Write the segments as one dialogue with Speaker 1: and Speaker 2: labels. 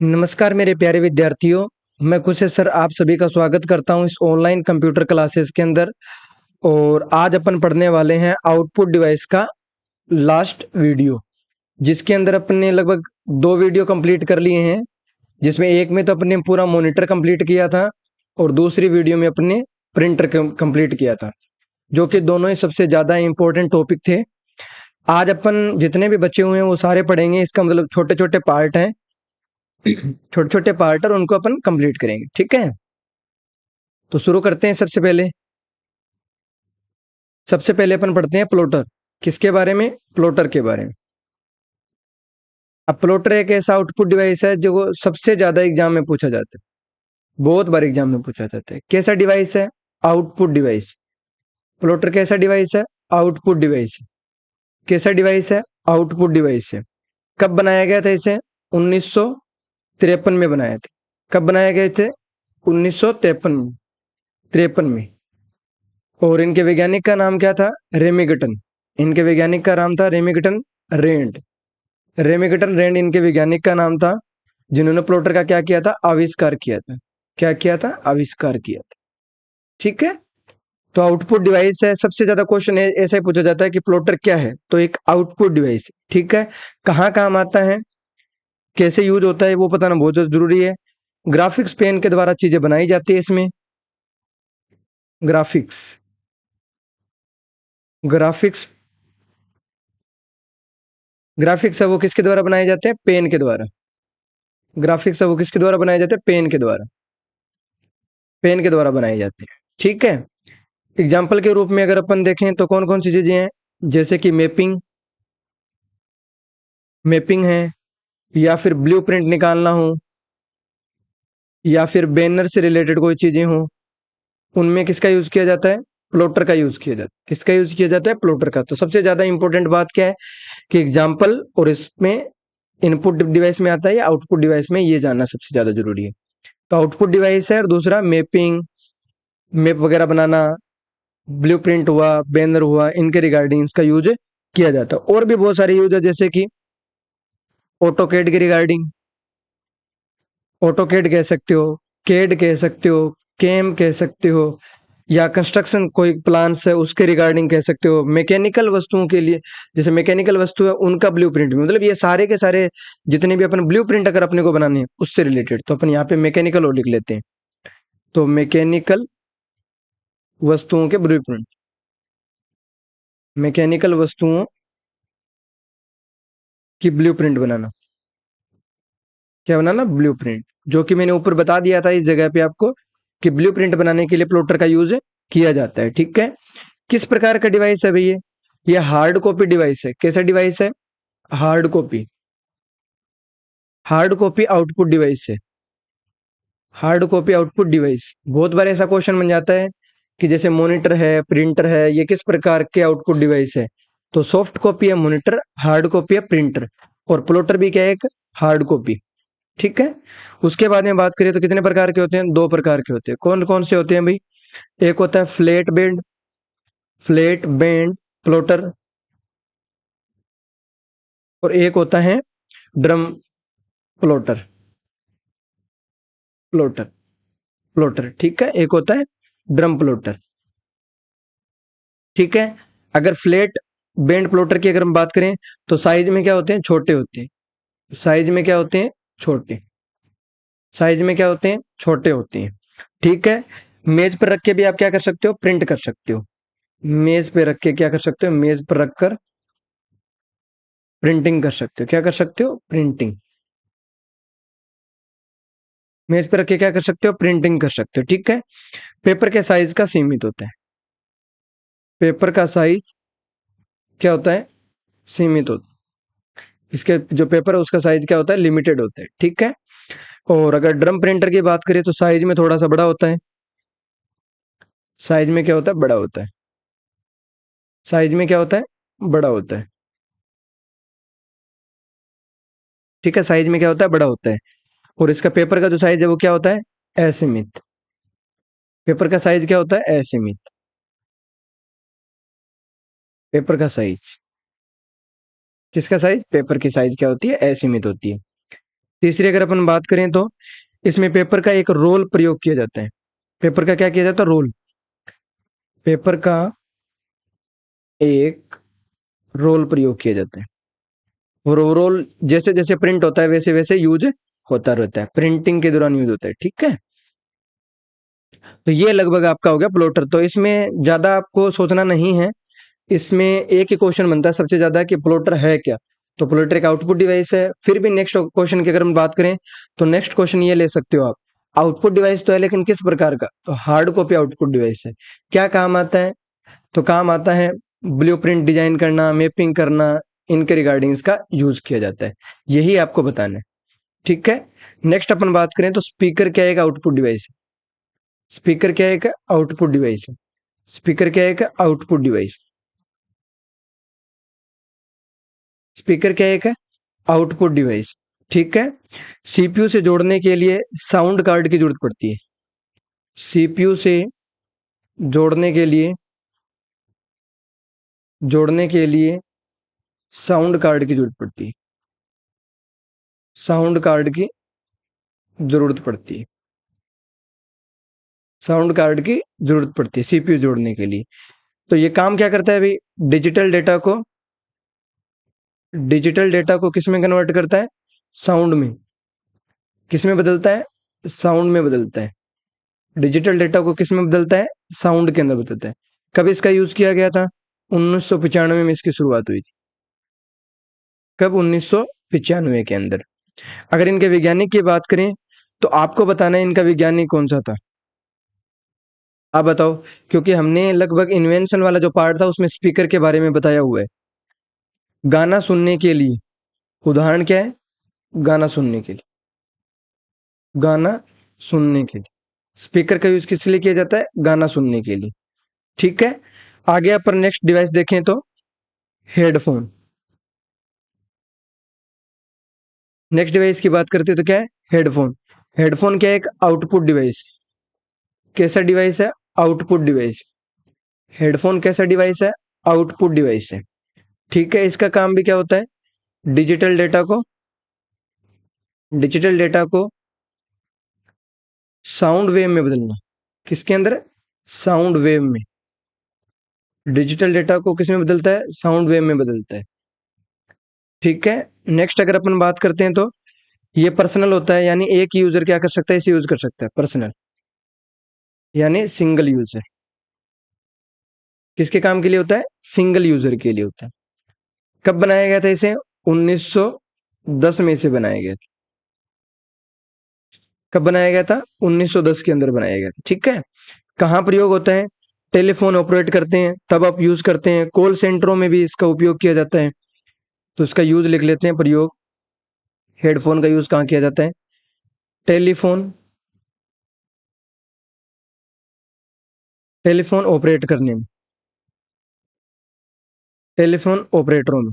Speaker 1: नमस्कार मेरे प्यारे विद्यार्थियों। मैं खुश है सर आप सभी का स्वागत करता हूं इस ऑनलाइन कंप्यूटर क्लासेस के अंदर। और आज अपन पढ़ने वाले हैं आउटपुट डिवाइस का लास्ट वीडियो, जिसके अंदर अपन ने लगभग 2 वीडियो कंप्लीट कर लिए हैं। जिसमें एक में तो अपन ने पूरा मॉनिटर कंप्लीट किया था और दूसरी वीडियो में अपन ने प्रिंटर कंप्लीट किया था, जो कि दोनों ही सबसे ज़्यादा इंपॉर्टेंट टॉपिक थे। आज अपन जितने भी बचे हुए हैं वो सारे पढ़ेंगे। इसका मतलब छोटे छोटे पार्ट हैं, छोटे छोटे पार्ट, और उनको अपन कंप्लीट करेंगे। ठीक है, तो शुरू करते हैं। सबसे पहले अपन पढ़ते हैं प्लॉटर। किसके बारे में? प्लॉटर के बारे में। अब प्लॉटर एक ऐसा आउटपुट डिवाइस है जो सबसे ज्यादा एग्जाम में पूछा जाता है, बहुत बार एग्जाम में पूछा जाता है। कैसा डिवाइस है? Output device. प्लॉटर कैसा डिवाइस है? आउटपुट डिवाइस है। कैसा डिवाइस है? आउटपुट डिवाइस है। कब बनाया गया था इसे? 1953 में बनाया था। कब बनाए गए थे? 1953 में। और इनके वैज्ञानिक का नाम क्या था? रेमिगटन। इनके वैज्ञानिक का नाम था रेमिगटन रेंड। रेमिगटन रेंड इनके वैज्ञानिक का नाम था, जिन्होंने प्लॉटर का क्या किया था? आविष्कार किया था। क्या किया था? आविष्कार किया था। ठीक है, तो आउटपुट डिवाइस है। सबसे ज्यादा क्वेश्चन ऐसा ही पूछा जाता है कि प्लॉटर क्या है, तो एक आउटपुट डिवाइस है। ठीक है, कहाँ काम आता है, कैसे यूज होता है, वो बताना बहुत जरूरी है। ग्राफिक्स पेन के द्वारा चीजें बनाई जाती है इसमें। ग्राफिक्स ग्राफिक्स ग्राफिक्स है वो किसके द्वारा बनाए जाते हैं? पेन के द्वारा। ग्राफिक्स है वो किसके द्वारा बनाए जाते हैं? पेन के द्वारा। पेन के द्वारा बनाए जाते हैं। ठीक है, एग्जाम्पल के रूप में अगर अपन देखें तो कौन कौन सी चीजें हैं, जैसे कि मैपिंग मैपिंग है, या फिर ब्लूप्रिंट निकालना हो, या फिर बैनर से रिलेटेड कोई चीजें हो, उनमें किसका यूज किया जाता है? प्लॉटर का यूज किया जाता है। किसका यूज किया जाता है? प्लॉटर का। तो सबसे ज्यादा इंपॉर्टेंट बात क्या है कि एग्जाम्पल और इसमें इनपुट डिवाइस में आता है या आउटपुट डिवाइस में, ये जानना सबसे ज्यादा जरूरी है। तो आउटपुट डिवाइस है, और दूसरा मैपिंग, मैप वगैरह बनाना, ब्लूप्रिंट हुआ, बैनर हुआ, इनके रिगार्डिंग इसका यूज किया जाता है। और भी बहुत सारे यूज है, जैसे कि ऑटोकेड के रिगार्डिंग, ऑटोकेड कह सकते हो, केड कह सकते हो, केम कह सकते हो, या कंस्ट्रक्शन कोई प्लान्स है उसके रिगार्डिंग कह सकते हो। मैकेनिकल वस्तुओं के लिए, जैसे मैकेनिकल वस्तु है उनका ब्लूप्रिंट, मतलब ये सारे के सारे जितने भी अपन ब्लूप्रिंट अगर अपने को बनाने हैं उससे रिलेटेड, तो अपन यहाँ पे मैकेनिकल और लिख लेते हैं। तो मैकेनिकल वस्तुओं के ब्लूप्रिंट, मैकेनिकल वस्तुओं की ब्लूप्रिंट बनाना। क्या बनाना? ब्लूप्रिंट। जो कि मैंने ऊपर बता दिया था इस जगह पे आपको कि ब्लूप्रिंट बनाने के लिए प्लॉटर का यूज किया जाता है। ठीक है, किस प्रकार का डिवाइस है भैया? ये हार्ड कॉपी डिवाइस है। कैसा डिवाइस है? Hard copy. Hard copy output device है। Hard copy output device. बहुत बार ऐसा क्वेश्चन बन जाता है कि जैसे मॉनिटर है, प्रिंटर है, ये किस प्रकार के आउटपुट डिवाइस है? तो सॉफ्ट कॉपी है मॉनिटर, हार्ड कॉपी है प्रिंटर, और प्लॉटर भी क्या है? एक हार्ड कॉपी। ठीक है, उसके बाद में बात करें तो कितने प्रकार के होते हैं? 2 प्रकार के होते हैं। कौन कौन से होते हैं भाई? एक होता है फ्लैट बेंड प्लॉटर, और एक होता है ड्रम प्लॉटर। प्लॉटर प्लॉटर ठीक है, एक होता है ड्रम प्लॉटर। ठीक है, अगर फ्लैट बेंड प्लॉटर की अगर हम बात करें तो साइज में क्या होते हैं? छोटे होते हैं। साइज में क्या होते हैं? छोटे। साइज में क्या होते हैं? छोटे होते हैं। ठीक है, मेज पर रख के भी आप क्या कर सकते हो? प्रिंट कर सकते हो। मेज पे रख के क्या कर सकते हो? मेज पर रखकर प्रिंटिंग कर सकते हो। क्या कर सकते हो? प्रिंटिंग। मेज पे रख के क्या कर सकते हो? प्रिंटिंग कर सकते हो। ठीक है, पेपर के साइज का सीमित होता है। पेपर का साइज क्या होता है? सीमित होता है। इसके जो पेपर है उसका साइज क्या होता है? लिमिटेड होता है। ठीक है, और अगर ड्रम प्रिंटर की बात करें तो साइज में थोड़ा सा बड़ा होता है। साइज में क्या होता है? बड़ा होता है। साइज में क्या होता है? बड़ा होता है। ठीक है, साइज में क्या होता है? बड़ा होता है। और इसका पेपर का जो साइज है वो क्या होता है? असीमित। पेपर का साइज क्या होता है? असीमित। पेपर का साइज, किसका साइज? पेपर की साइज क्या होती है? असीमित होती है। तीसरी अगर अपन बात करें तो इसमें पेपर का एक रोल प्रयोग किया जाता है। पेपर का क्या किया जाता है? रोल। पेपर का एक रोल प्रयोग किया जाता है। और वो रोल जैसे जैसे प्रिंट होता है वैसे वैसे यूज होता रहता है, प्रिंटिंग के दौरान यूज होता है। ठीक है, तो ये लगभग आपका हो गया प्लॉटर। तो इसमें ज्यादा आपको सोचना नहीं है, इसमें एक ही क्वेश्चन बनता है सबसे ज्यादा कि प्लॉटर है क्या। तो प्लॉटर एक आउटपुट डिवाइस है। फिर भी नेक्स्ट क्वेश्चन की अगर हम बात करें तो नेक्स्ट क्वेश्चन ये ले सकते हो आप, आउटपुट डिवाइस तो है लेकिन किस प्रकार का? तो हार्ड कॉपी आउटपुट डिवाइस है। क्या काम आता है? तो काम आता है ब्लूप्रिंट डिजाइन करना, मैपिंग करना, इनके रिगार्डिंग इसका यूज किया जाता है। यही आपको बताना है। ठीक है, नेक्स्ट अपन बात करें तो स्पीकर क्या एक आउटपुट डिवाइस है। स्पीकर क्या एक आउटपुट डिवाइस है। स्पीकर क्या एक आउटपुट डिवाइस। स्पीकर क्या एक आउटपुट डिवाइस। ठीक है, सीपीयू से जोड़ने के लिए साउंड कार्ड की जरूरत पड़ती है। सीपीयू से जोड़ने के लिए साउंड कार्ड की जरूरत पड़ती है। साउंड कार्ड की जरूरत पड़ती है। साउंड कार्ड की जरूरत पड़ती है सीपीयू जोड़ने के लिए। तो ये काम क्या करता है भाई? डिजिटल डेटा को किस में कन्वर्ट करता है? साउंड में। किस में बदलता है? साउंड में बदलता है। डिजिटल डेटा को किस में बदलता है? साउंड के अंदर बदलता है। कब इसका यूज किया गया था? 1995 में इसकी शुरुआत हुई थी। कब? 1995 के अंदर। अगर इनके वैज्ञानिक की बात करें तो आपको बताना है इनका वैज्ञानिक कौन सा था। आप बताओ, क्योंकि हमने लगभग इन्वेंशन वाला जो पार्ट था उसमें स्पीकर के बारे में बताया हुआ है। गाना सुनने के लिए उदाहरण क्या है? गाना सुनने के लिए, गाना सुनने के लिए स्पीकर का यूज किस लिए किया जाता है? गाना सुनने के लिए। ठीक है, आगे अपन नेक्स्ट डिवाइस देखें तो हेडफोन। नेक्स्ट डिवाइस की बात करते हैं तो क्या है? हेडफोन। हेडफोन क्या है? एक आउटपुट डिवाइस। कैसा डिवाइस है? Output device. हेडफोन कैसा डिवाइस है? आउटपुट डिवाइस है। ठीक है, इसका काम भी क्या होता है? डिजिटल डेटा को साउंड वेव में बदलना। किसके अंदर? साउंड वेव में। डिजिटल डेटा को किस में बदलता है? साउंड वेव में बदलता है। ठीक है, नेक्स्ट अगर अपन बात करते हैं तो ये पर्सनल होता है, यानी एक यूजर क्या कर सकता है? इसे यूज कर सकता है। पर्सनल यानी सिंगल यूजर। किसके काम के लिए होता है? सिंगल यूजर के लिए होता है। कब बनाया गया था इसे? 1910 में इसे बनाया गया था। कब बनाया गया था? 1910 के अंदर बनाया गया था। ठीक है, कहाँ प्रयोग होता है? टेलीफोन ऑपरेट करते हैं तब आप यूज करते हैं। कॉल सेंटरों में भी इसका उपयोग किया जाता है। तो इसका यूज लिख लेते हैं, प्रयोग। हेडफोन का यूज कहाँ किया जाता है? टेलीफोन टेलीफोन ऑपरेट करने में, टेलीफोन ऑपरेटरों में।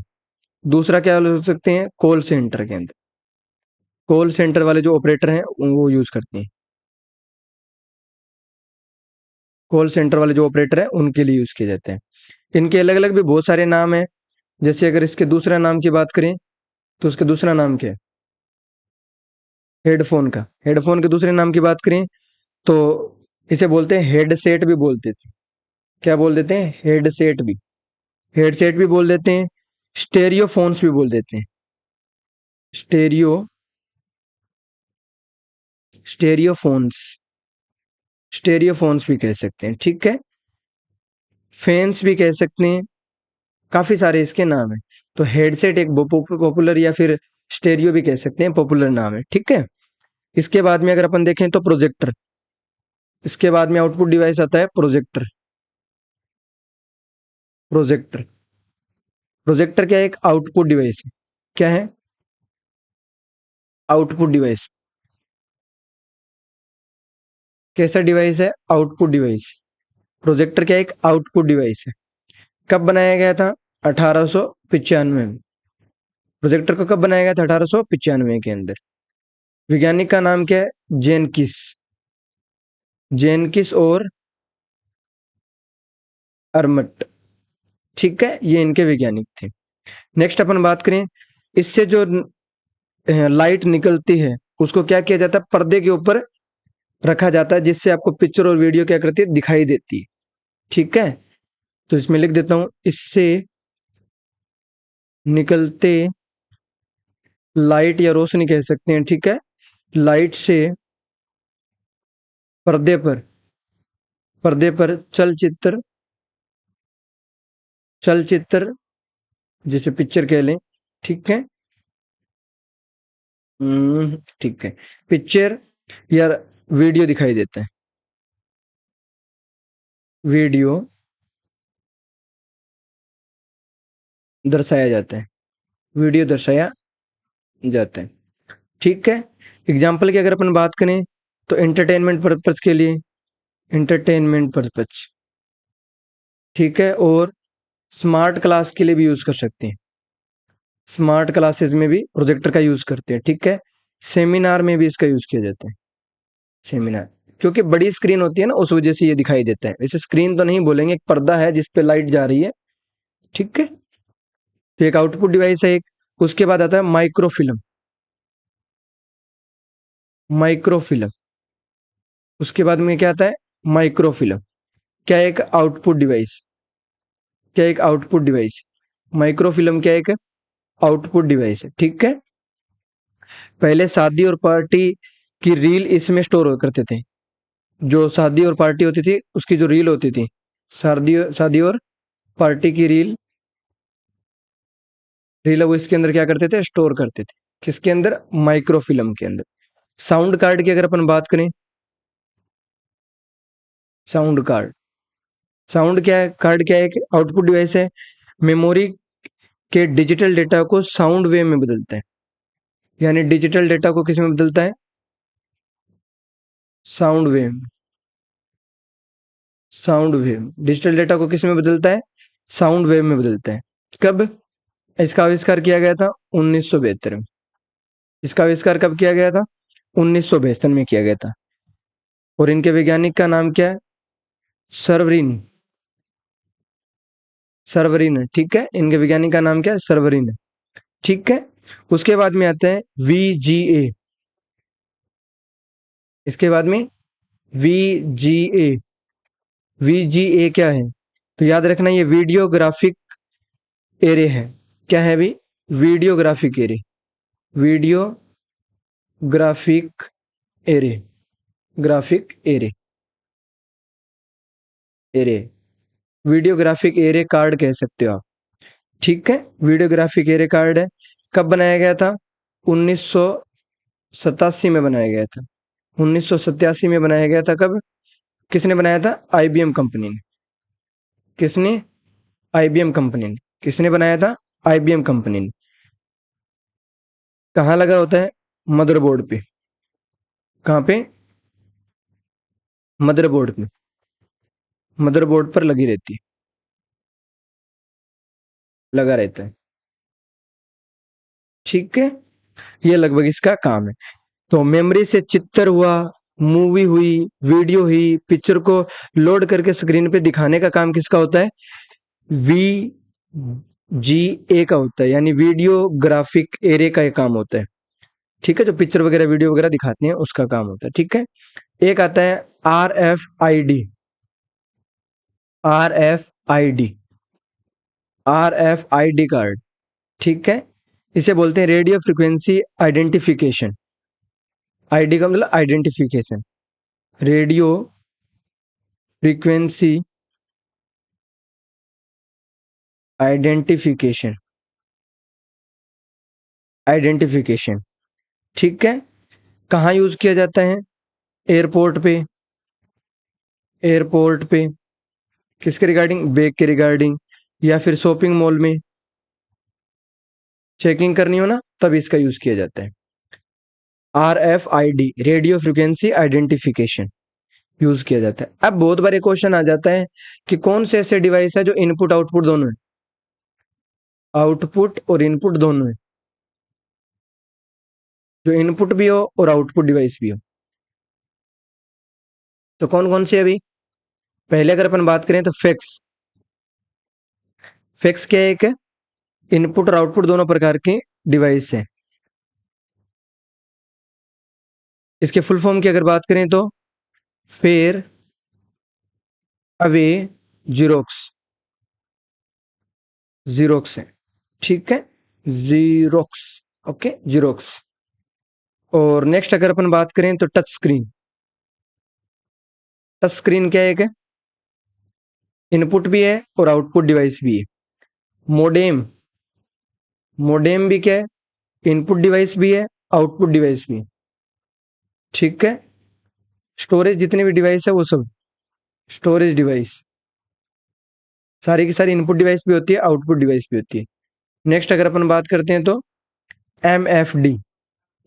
Speaker 1: दूसरा क्या हो सकते हैं? कॉल सेंटर के अंदर। कॉल सेंटर वाले जो ऑपरेटर हैं वो यूज करते हैं। कॉल सेंटर वाले जो ऑपरेटर हैं उनके लिए यूज किए जाते हैं। इनके अलग अलग भी बहुत सारे नाम हैं। जैसे अगर इसके दूसरा नाम की बात करें तो उसके दूसरा नाम क्या है? हेडफोन का। हेडफोन के दूसरे नाम की बात करें तो इसे बोलते हैं हेडसेट भी बोलते थे। क्या बोल देते हैं? हेडसेट भी। हेडसेट भी बोल देते हैं। स्टेरियो फोन्स भी बोल देते हैं। Stereo stereo phones stereo phones भी कह सकते हैं। ठीक है, फैंस भी कह सकते हैं। काफी सारे इसके नाम है। तो हेडसेट एक पॉपुलर, या फिर स्टेरियो भी कह सकते हैं, पॉपुलर नाम है। ठीक है, इसके बाद में अगर अपन देखें तो प्रोजेक्टर। इसके बाद में आउटपुट डिवाइस आता है प्रोजेक्टर। प्रोजेक्टर प्रोजेक्टर क्या है? एक आउटपुट डिवाइस है। क्या है? Output device. कैसा डिवाइस है? Output device. प्रोजेक्टर क्या है? एक आउटपुट डिवाइस है। कब बनाया गया था? 1895 में। प्रोजेक्टर को कब बनाया गया था? 1895 के अंदर। वैज्ञानिक का नाम क्या है? जेनकिस। जेनकिस और अर्मट। ठीक है, ये इनके वैज्ञानिक थे। नेक्स्ट अपन बात करें, इससे जो लाइट निकलती है उसको क्या किया जाता है, पर्दे के ऊपर रखा जाता है, जिससे आपको पिक्चर और वीडियो क्या करती है, दिखाई देती है। ठीक है, तो इसमें लिख देता हूं, इससे निकलते लाइट या रोशनी कह सकते हैं। ठीक है, लाइट से पर्दे पर चलचित्र चलचित्र जिसे पिक्चर कह लें। ठीक है, ठीक है, पिक्चर या वीडियो दिखाई देता है, वीडियो दर्शाया जाता है, वीडियो दर्शाया जाता है। ठीक है, एग्जाम्पल की अगर अपन बात करें तो एंटरटेनमेंट पर्पज के लिए, एंटरटेनमेंट पर्पज। ठीक है, और स्मार्ट क्लास के लिए भी यूज कर सकते हैं, स्मार्ट क्लासेस में भी प्रोजेक्टर का यूज करते हैं। ठीक है, सेमिनार में भी इसका यूज किया जाता है, सेमिनार, क्योंकि बड़ी स्क्रीन होती है ना, उस वजह से ये दिखाई देता है। वैसे स्क्रीन तो नहीं बोलेंगे, एक पर्दा है जिस पे लाइट जा रही है। ठीक है, तो एक आउटपुट डिवाइस है एक। उसके बाद आता है माइक्रोफिल्म, माइक्रोफिल्म। उसके बाद में क्या आता है, माइक्रोफिल्म। क्या एक आउटपुट डिवाइस, क्या एक आउटपुट डिवाइस, माइक्रोफिल्म क्या एक आउटपुट डिवाइस है। ठीक है, पहले शादी और पार्टी की रील इसमें स्टोर करते थे। जो शादी और पार्टी होती थी उसकी जो रील होती थी, शादी शादी और पार्टी की रील वो इसके अंदर क्या करते थे, स्टोर करते थे। किसके अंदर, माइक्रोफिल्म के अंदर। साउंड कार्ड की अगर अपन बात करें, साउंड कार्ड, साउंड क्या है, कार्ड क्या है, एक आउटपुट डिवाइस है। मेमोरी के डिजिटल डेटा को साउंड वेव में बदलता है, यानी डिजिटल डेटा को किस में बदलता है, sound wave, sound wave. Digital data को किस में बदलता है, साउंड वेव में बदलता है। कब इसका आविष्कार किया गया था, 1972 में। इसका आविष्कार कब किया गया था, 1972 में किया गया था। और इनके वैज्ञानिक का नाम क्या है, सर्वरिन, सर्वरिन है। ठीक है, इनके वैज्ञानिक का नाम क्या है, सर्वरिन है। ठीक है, उसके बाद में आते हैं वीजीए, इसके बाद में वीजीए। वीजीए क्या है, तो याद रखना ये वीडियोग्राफिक एरे है। क्या है भी, videographic array, videographic array, graphic array, array, videographic array card कह सकते हो आप। ठीक है, वीडियोग्राफिक एरे कार्ड है। कब बनाया गया था, 1987 में बनाया गया था, 1987 में बनाया गया था। कब, किसने बनाया था, आईबीएम कंपनी ने। किसने, आईबीएम कंपनी ने। किसने बनाया था, आईबीएम कंपनी ने। कहाँ लगा होता है, मदरबोर्ड पे। कहाँ पे, मदरबोर्ड पे, मदरबोर्ड पर लगी रहती है, लगा रहता है। ठीक है, ये लगभग इसका काम है। तो मेमोरी से चित्र हुआ, मूवी हुई, वीडियो हुई, पिक्चर को लोड करके स्क्रीन पे दिखाने का काम किसका होता है, वी जी ए का होता है, यानी वीडियो ग्राफिक एरे का ये काम होता है। ठीक है, जो पिक्चर वगैरह वीडियो वगैरह दिखाते हैं उसका काम होता है। ठीक है, एक आता है R F I D, R F I D, R F I D card. ठीक है, इसे बोलते हैं रेडियो फ्रिक्वेंसी आइडेंटिफिकेशन। आईडी का मतलब identification, radio frequency identification, identification. ठीक है, कहाँ यूज किया जाता है, एयरपोर्ट पे, एयरपोर्ट पे, किसके रिगार्डिंग, बैग के रिगार्डिंग, या फिर शॉपिंग मॉल में चेकिंग करनी हो ना, तब इसका यूज किया जाता है। R F I D, radio frequency identification use किया जाता है। अब बहुत बार क्वेश्चन आ जाता है कि कौन से ऐसे डिवाइस है जो इनपुट आउटपुट दोनों है, आउटपुट और इनपुट दोनों है, जो इनपुट भी हो और आउटपुट डिवाइस भी हो। तो कौन कौन से अभी, पहले अगर अपन बात करें तो फैक्स, फैक्स क्या है, एक इनपुट और आउटपुट दोनों प्रकार के डिवाइस है। इसके फुल फॉर्म की अगर बात करें तो फेयर अवे जीरोक्स, जीरोक्स है, ठीक है, जीरोक्स, ओके, जीरोक्स। और नेक्स्ट अगर अपन बात करें तो टच स्क्रीन, टच स्क्रीन क्या है? एक इनपुट भी है और आउटपुट डिवाइस भी है। मोडेम, मोडेम भी क्या है? इनपुट डिवाइस भी है, आउटपुट डिवाइस भी है, ठीक है। स्टोरेज जितने भी डिवाइस है वो सब स्टोरेज डिवाइस, सारी की सारी इनपुट डिवाइस भी होती है, आउटपुट डिवाइस भी होती है। नेक्स्ट अगर अपन बात करते हैं तो MFD,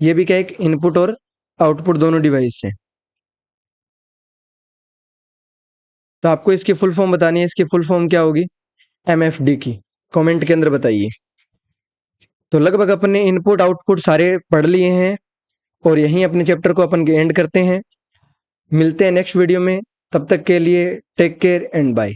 Speaker 1: ये भी क्या, एक इनपुट और आउटपुट दोनों डिवाइस है। तो आपको इसकी फुल फॉर्म बतानी है, इसकी फुल फॉर्म क्या होगी MFD की, कमेंट के अंदर बताइए। तो लगभग अपन ने इनपुट आउटपुट सारे पढ़ लिए हैं और यहीं अपने चैप्टर को अपन एंड करते हैं। मिलते हैं नेक्स्ट वीडियो में, तब तक के लिए टेक केयर एंड बाय।